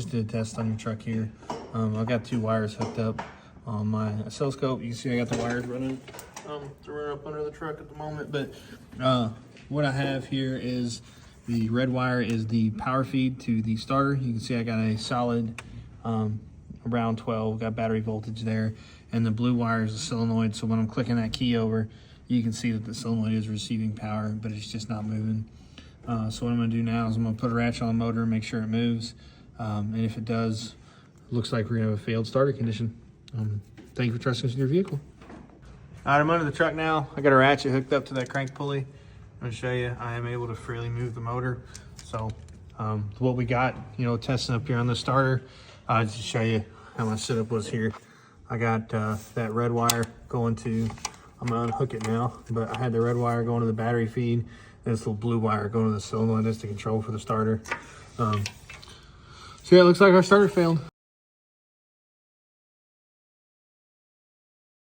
Just did a test on your truck here. I've got 2 wires hooked up on my oscilloscope. You can see I got the wires running through up under the truck at the moment. But what I have here is the red wire is the power feed to the starter. You can see I got a solid around 12, got battery voltage there. And the blue wire is the solenoid. So when I'm clicking that key over, you can see that the solenoid is receiving power, but it's just not moving. So what I'm gonna do now is I'm gonna put a ratchet on the motor and make sure it moves. And if it does, looks like we're gonna have a failed starter condition. Thank you for trusting us with your vehicle. All right, I'm under the truck now. I got a ratchet hooked up to that crank pulley. I'm gonna show you, I am able to freely move the motor. So what we got, testing up here on the starter, just to show you how my setup was here. I got that red wire going to, I'm gonna unhook it now, but I had the red wire going to the battery feed, and this little blue wire going to the solenoid. That's the control for the starter. So yeah, it looks like our starter failed.